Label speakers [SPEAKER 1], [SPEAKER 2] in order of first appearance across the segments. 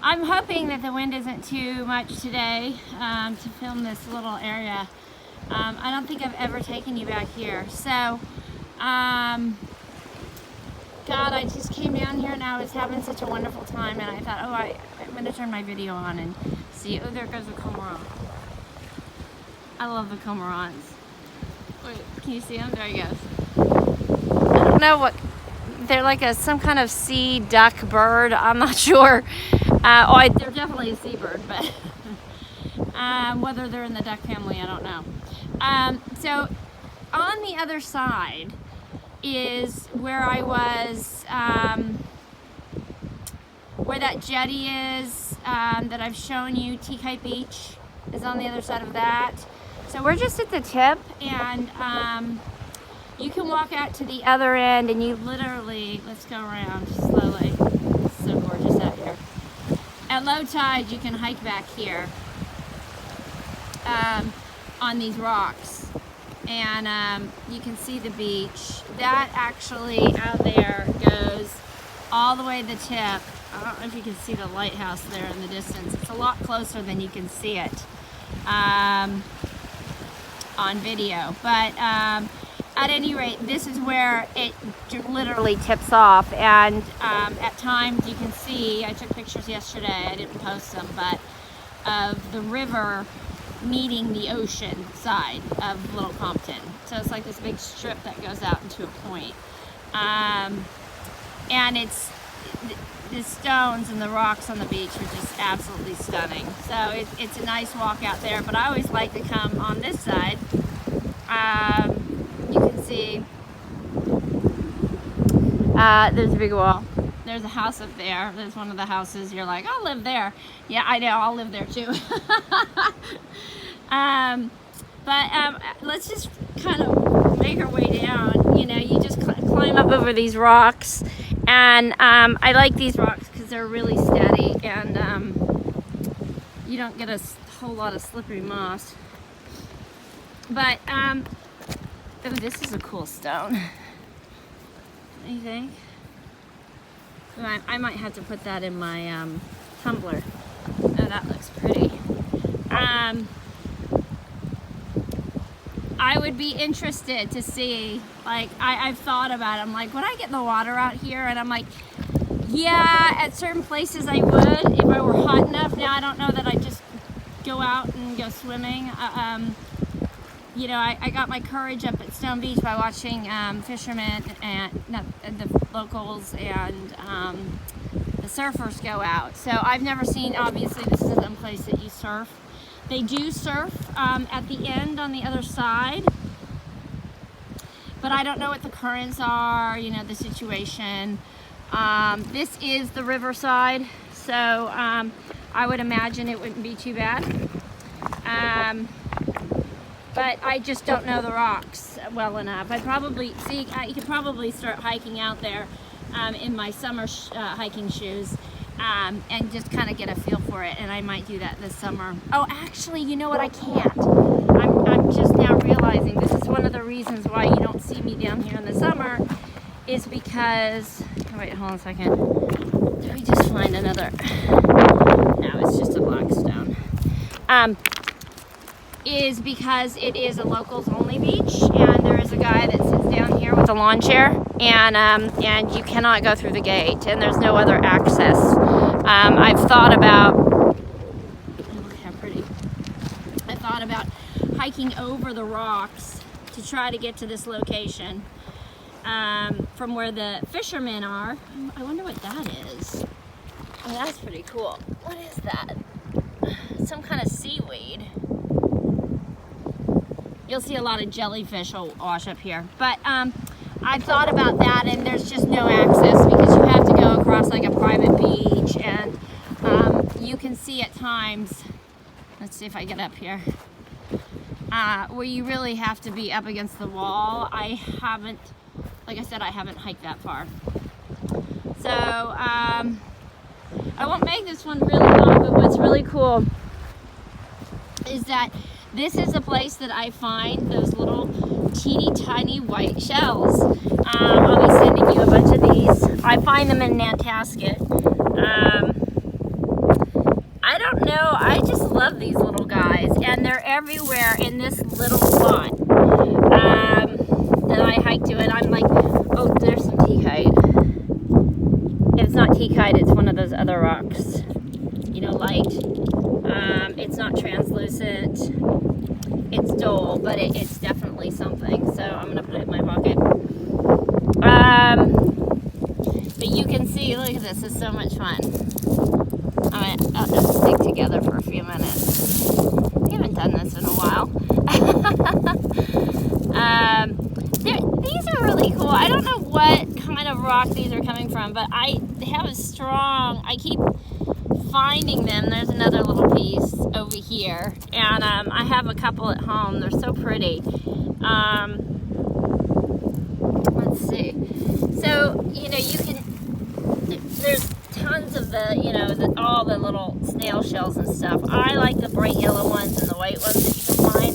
[SPEAKER 1] I'm hoping that the wind isn't too much today to film this little area. I don't think I've ever taken you back here. So, God, I just came down here and I was having such a wonderful time, and I thought, oh, I'm going to turn my video on and see. Oh, there goes the cormorant. I love the cormorants. Wait, can you see them? There he goes. I don't know what, they're like some kind of sea duck bird. I'm not sure. They're definitely a seabird, but whether they're in the duck family, I don't know. So on the other side is where I was, where that jetty is that I've shown you. T-Kite Beach is on the other side of that. So we're just at the tip, and you can walk out to the other end, and you literally, let's go around slowly. It's so gorgeous out here. At low tide, you can hike back here on these rocks, and you can see the beach. That actually out there goes all the way to the tip. I don't know if you can see the lighthouse there in the distance. It's a lot closer than you can see it on video, but at any rate, this is where it literally tips off, and at times you can see, I took pictures yesterday, I didn't post them, but of the river meeting the ocean side of Little Compton. So it's like this big strip that goes out into a point. And it's the stones and the rocks on the beach are just absolutely stunning. So it's a nice walk out there, but I always like to come on this side. You can see there's a big wall. There's a house up there. There's one of the houses. You're like, I'll live there. Yeah, I know. I'll live there too. Let's just kind of make our way down. You know, you just climb up over these rocks. And I like these rocks because they're really steady, and you don't get a whole lot of slippery moss. But, oh, this is a cool stone. What do you think? I might have to put that in my tumbler. Oh, that looks pretty. I would be interested to see, like, I've thought about it. I'm like, would I get the water out here? And I'm like, yeah, at certain places I would if I were hot enough. Now, I don't know that I'd just go out and go swimming. You know, I got my courage up at Stone Beach by watching fishermen and the locals and the surfers go out. So I've never seen, obviously, this isn't a place that you surf. They do surf at the end on the other side, but I don't know what the currents are, you know, the situation. This is the riverside, so I would imagine it wouldn't be too bad. But I just don't know the rocks well enough. I could probably start hiking out there in my summer hiking shoes. And just kind of get a feel for it, and I might do that this summer. Oh, actually, you know what? I can't. I'm just now realizing this is one of the reasons why you don't see me down here in the summer, is because, oh, wait, hold on a second. Did we just find another? No, it's just a black stone. Is because it is a locals only beach, and there is a guy that sits down here with a lawn chair, and you cannot go through the gate, and there's no other access. I've thought about, look how pretty. I thought about hiking over the rocks to try to get to this location from where the fishermen are. I wonder what that is. Oh, that's pretty cool. What is that? Some kind of seaweed. You'll see a lot of jellyfish will wash up here. But I thought about that, and there's just no access because you have to go across like a private beach, and you can see at times, let's see if I get up here, where you really have to be up against the wall. I haven't, like I said, I haven't hiked that far. So I won't make this one really long, but what's really cool is that this is a place that I find those little teeny tiny white shells. I'll be sending you a bunch of these. I find them in Nantasket. I don't know. I just love these little guys, and they're everywhere in this little spot that I hike to. And I'm like, oh, there's some teakite. If it's not teakite, it's one of those other rocks. You know, light. It's not translucent. It's dull, but it's definitely something. So I'm gonna put it in my pocket. But you can see, look at this. It's so much fun. I'll just stick together for a few minutes. We haven't done this in a while. These are really cool. I don't know what kind of rock these are coming from, but I have a strong, I keep finding them. There's another little piece over here, and I have a couple at home. They're so pretty. Let's see. So, you know, you can, there's tons of the, you know, all the little snail shells and stuff. I like the bright yellow ones and the white ones that you can find,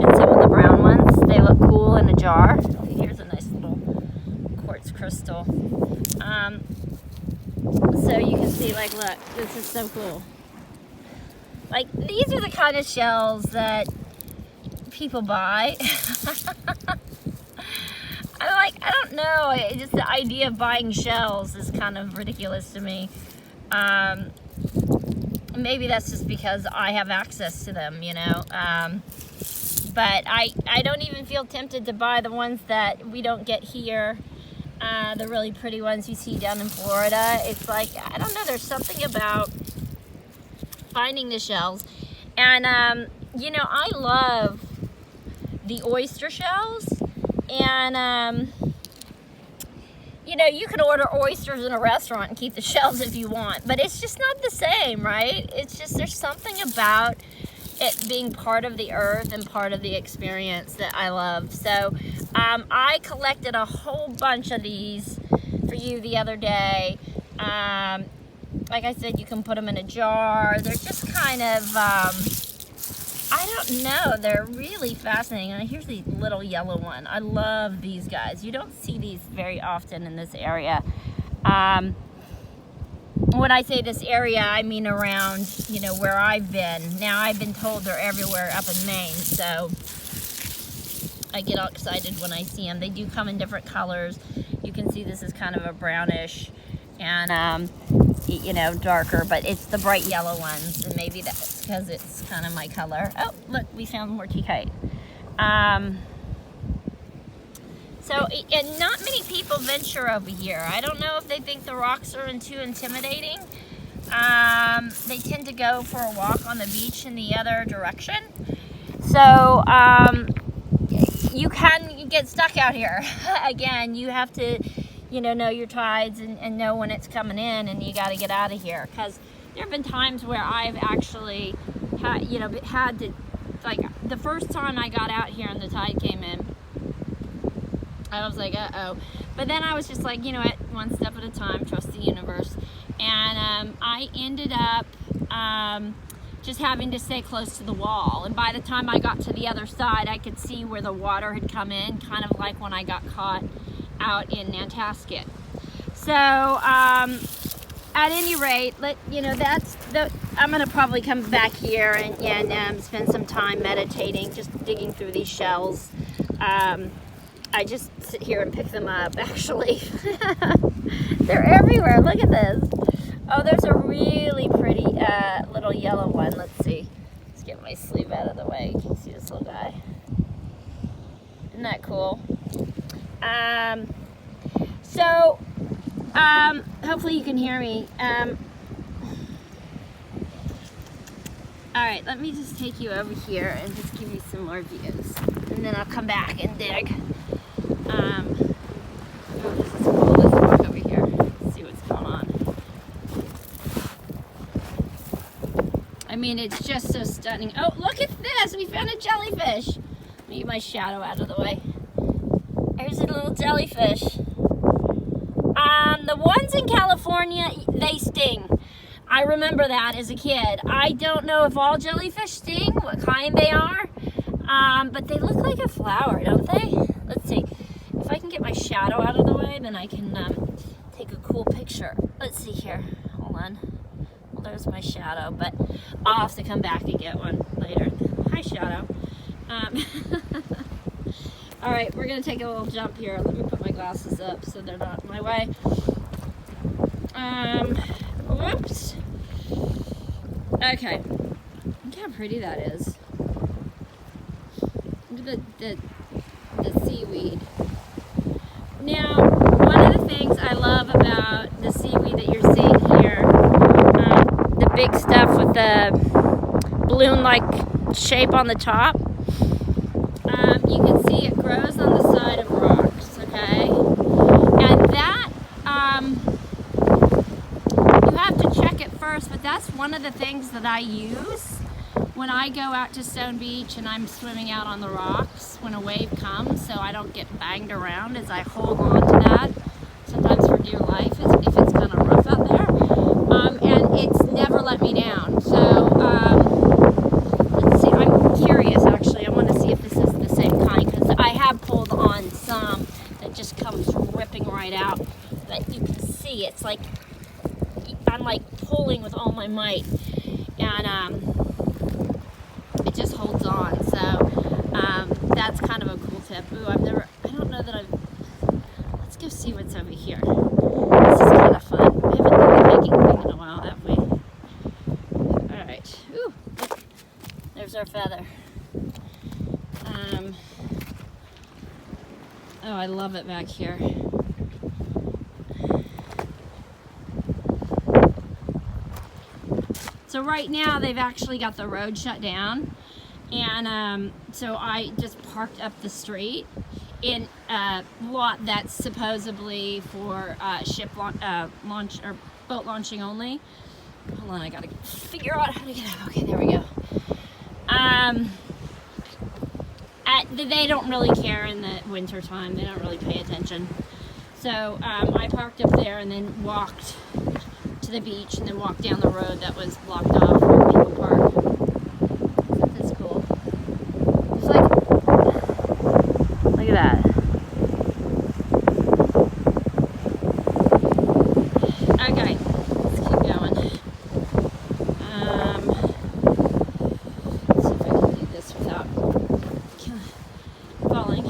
[SPEAKER 1] and some of the brown ones. They look cool in a jar. Here's a nice little quartz crystal. So you can see, like, look, this is so cool. Like, these are the kind of shells that people buy. I don't know, just the idea of buying shells is kind of ridiculous to me. Maybe that's just because I have access to them, you know. But I don't even feel tempted to buy the ones that we don't get here. The really pretty ones you see down in Florida. It's like, I don't know, there's something about finding the shells. And, you know, I love the oyster shells. And, you know, you can order oysters in a restaurant and keep the shells if you want, but it's just not the same, right? It's just, there's something about it being part of the earth and part of the experience that I love. So, I collected a whole bunch of these for you the other day. Like I said, you can put them in a jar. They're just kind of, I don't know, they're really fascinating. And here's the little yellow one. I love these guys. You don't see these very often in this area. When I say this area, I mean around, you know, where I've been. Now, I've been told they're everywhere up in Maine, so I get all excited when I see them. They do come in different colors. You can see this is kind of a brownish and, you know, darker, but it's the bright yellow ones, and maybe that's because it's kind of my color. Oh, look, we found more teakite. So, and not many people venture over here. I don't know if they think the rocks are too intimidating. They tend to go for a walk on the beach in the other direction. So, you can get stuck out here. Again, you have to, you know your tides and know when it's coming in, and you got to get out of here. Because there have been times where I've actually had to, like, the first time I got out here and the tide came in, I was like, uh-oh. But then I was just like, you know what, one step at a time, trust the universe. And I ended up just having to stay close to the wall. And by the time I got to the other side, I could see where the water had come in, kind of like when I got caught out in Nantasket. So, at any rate, I'm gonna probably come back here and spend some time meditating, just digging through these shells. I just sit here and pick them up, actually. They're everywhere. Look at this. Oh, there's a really pretty little yellow one. Let's see. Let's get my sleeve out of the way. You can see this little guy. Isn't that cool? Hopefully you can hear me. All right, let me just take you over here and just give you some more views. And then I'll come back and dig. This is cool. Let's walk over here. Let's see what's going on. I mean, it's just so stunning. Oh, look at this. We found a jellyfish. Let me get my shadow out of the way. There's a little jellyfish. The ones in California, they sting. I remember that as a kid. I don't know if all jellyfish sting, what kind they are, but they look like a flower, don't they? Let's see. If I can get my shadow out of the way, then I can take a cool picture. Let's see here. Hold on. Well, there's my shadow, but I'll have to come back and get one later. Hi, shadow. All right, we're gonna take a little jump here. Let me put my glasses up so they're not in my way. Whoops. Okay. Look how pretty that is. Look at the seaweed. Now, one of the things I love about the seaweed that you're seeing here, the big stuff with the balloon-like shape on the top, you can see it grows on the side of rocks, okay? And that, you have to check it first, but that's one of the things that I use when I go out to Stone Beach and I'm swimming out on the rocks when a wave comes, so I don't get banged around, as I hold on to that, sometimes for dear life, if it's kind of rough out there. And it's never let me down. So, let's see, I'm curious actually. I want to see if this is the same kind, because I have pulled on some that just comes ripping right out. But you can see it's like, I'm like pulling with all my might. And, it just holds on, so that's kind of a cool tip. Ooh, I don't know that let's go see what's over here. This is kind of fun. We haven't done the hiking thing in a while, have we? Alright, ooh, look, there's our feather. Oh, I love it back here. So right now they've actually got the road shut down, and so I just parked up the street in a lot that's supposedly for ship launch or boat launching only. Hold on, I gotta figure out how to get out. Okay, there we go. They don't really care in the winter time. They don't really pay attention. So I parked up there and then walked to the beach and then walked down the road that was blocked off where people park. So that's cool. It's like, look at that. Okay, let's keep going. Let's see if I can do this without falling.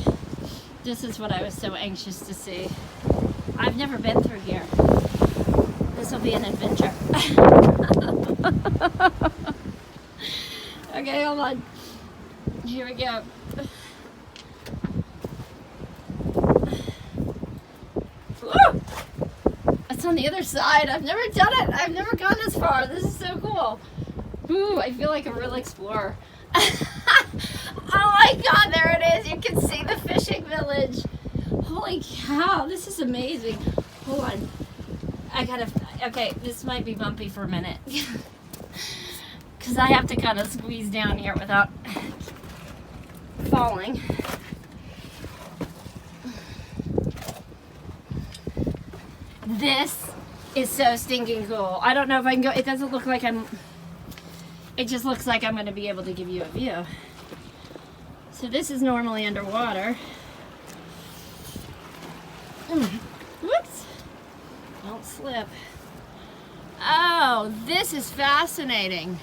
[SPEAKER 1] This is what I was so anxious to see. I've never been through here. This will be an adventure. Okay, hold on. Here we go. Woo! It's on the other side. I've never done it. I've never gone this far. This is so cool. Ooh, I feel like a real explorer. Oh my God, there it is. You can see the fishing village. Holy cow, this is amazing. Hold on. Okay, this might be bumpy for a minute. Because I have to kind of squeeze down here without falling. This is so stinking cool. I don't know if I can go, it doesn't look like it just looks like I'm going to be able to give you a view. So this is normally underwater. Whoops. Don't slip. Oh, this is fascinating.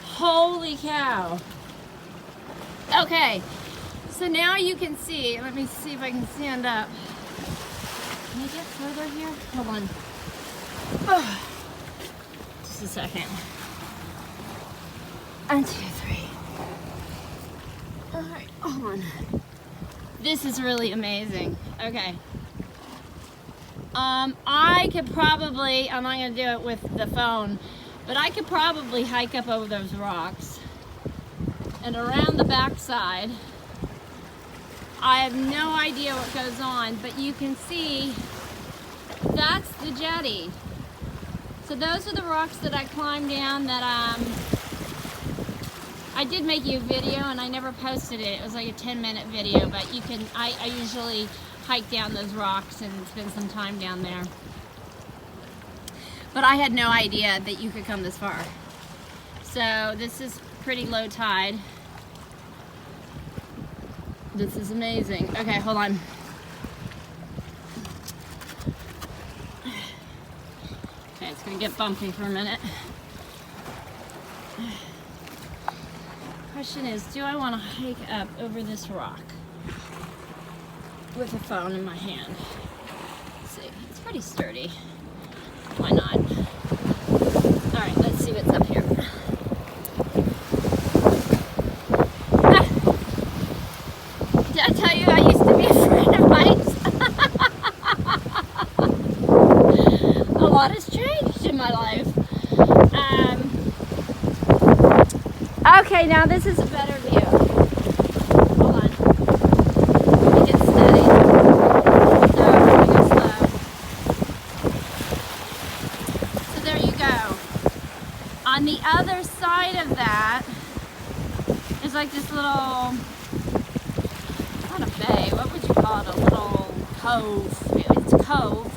[SPEAKER 1] Holy cow. Okay, so now you can see, let me see if I can stand up. Can I get further here? Hold on. Oh, just a second. 1, 2, 3. All right, hold on. This is really amazing. Okay. I could probably, I'm not going to do it with the phone, but I could probably hike up over those rocks and around the backside. I have no idea what goes on, but you can see that's the jetty. So those are the rocks that I climbed down that I did make you a video and I never posted it. It was like a 10-minute video, but you can, I usually hike down those rocks and spend some time down there. But I had no idea that you could come this far. So this is pretty low tide. This is amazing. Okay, hold on. Okay, it's gonna get bumpy for a minute. Question is, do I want to hike up over this rock with a phone in my hand? Let's see, it's pretty sturdy. Why not? All right, let's see what's up here. Did I tell you I used to be afraid of heights? A lot has changed in my life. Okay, now this is a better view. Hold on. Let me get steady. So, I'm going to go slow. So there you go. On the other side of that is like this little, not a bay, what would you call it? A little cove. It's a cove.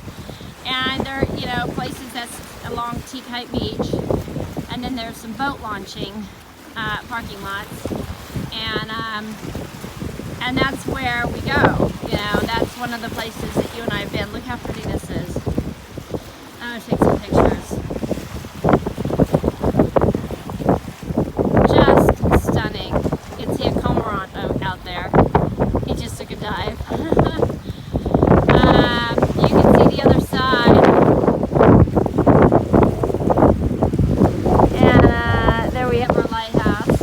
[SPEAKER 1] And there are, you know, places that's along Teak Beach. And then there's some boat launching parking lots, and that's where we go. You know, that's one of the places that you and I have been. Look how pretty this is. I'm gonna take some pictures. Just stunning. You can see a cormorant out there. He just took a dive. You can see the other side. And there we have our lighthouse.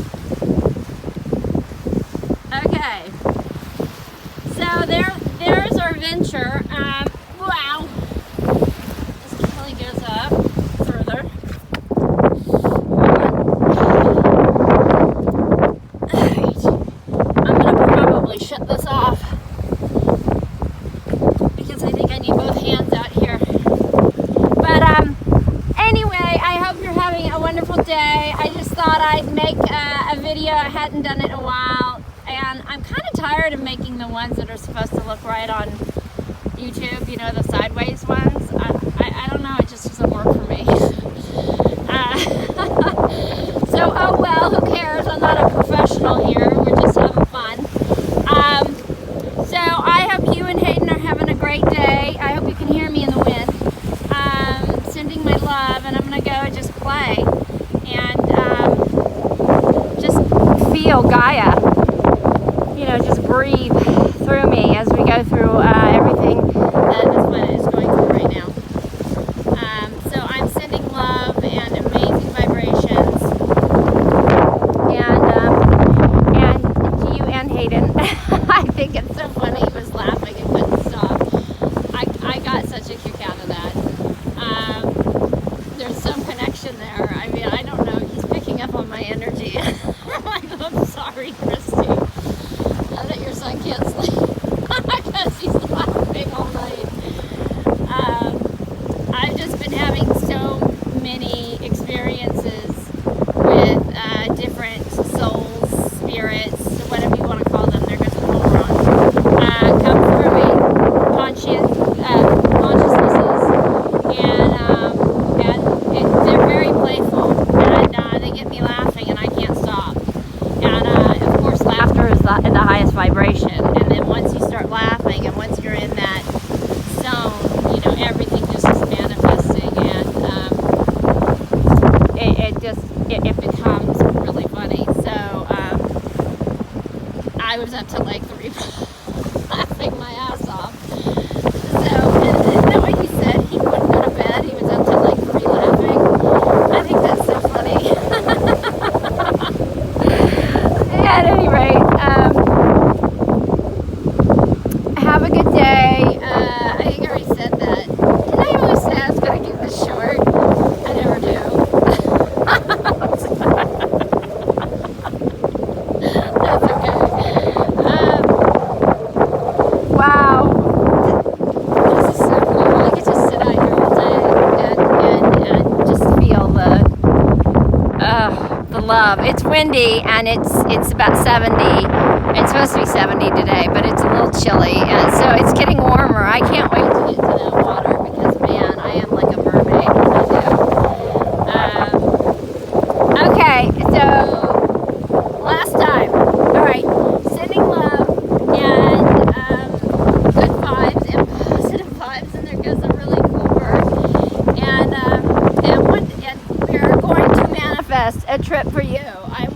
[SPEAKER 1] Okay, so there's our venture. Wow, this really goes up further. Alright, I'm gonna probably shut this off because I think I need both hands out here. But anyway, I hope you're having a wonderful day. I just thought I'd make a video. I hadn't done it in a while. And I'm kind of tired of making the ones that are supposed to look right on YouTube, you know, the sideways ones. I don't know, it just doesn't work for me. So, oh well, who cares? I'm not a professional here. We're just having fun. So I hope you and Hayden are having a great day. I hope you can hear me in the wind. Sending my love, and I'm going to go and just play and just feel Gaia. You know, just breathe through me as we go through everything that this planet is going through right now. So I'm sending love and amazing vibrations, and to you and Hayden. I think it's so funny. He was laughing and couldn't stop. I got such a kick out of that. There's some connection there. I mean, I don't know. He's picking up on my energy. I'm sorry, Christy. That your son can't sleep because he's laughing all night. I've just been having so many experiences with different souls, spirits, whatever you want to call them. They're just all wrong. Come through me, consciousnesses, and they're very playful, and they get me laughing, and I can't stop. And of course, laughter is the highest vibration. And then once you start laughing, and once you're in that zone, you know, everything just is manifesting, and it becomes really funny. So I was up till like 3 laughing my ass off. So, and isn't that what he said? He wouldn't go to bed. He was up till like 3 laughing. I think that's so funny. At any rate, have a good day. I think I already said that. Did I always say I was going to keep this short? I never do. That's okay. Wow. This is so cool. I could just sit out here all day and just feel the love. It's windy and it's about 70. It's supposed to be 70 today, but it's a little chilly, and so it's getting warmer. I can't wait to get to that water because, man, I am like a mermaid when I do. Okay, so last time. All right, sending love and good vibes and positive vibes, and there goes a really cool bird. And manifest a trip for you. I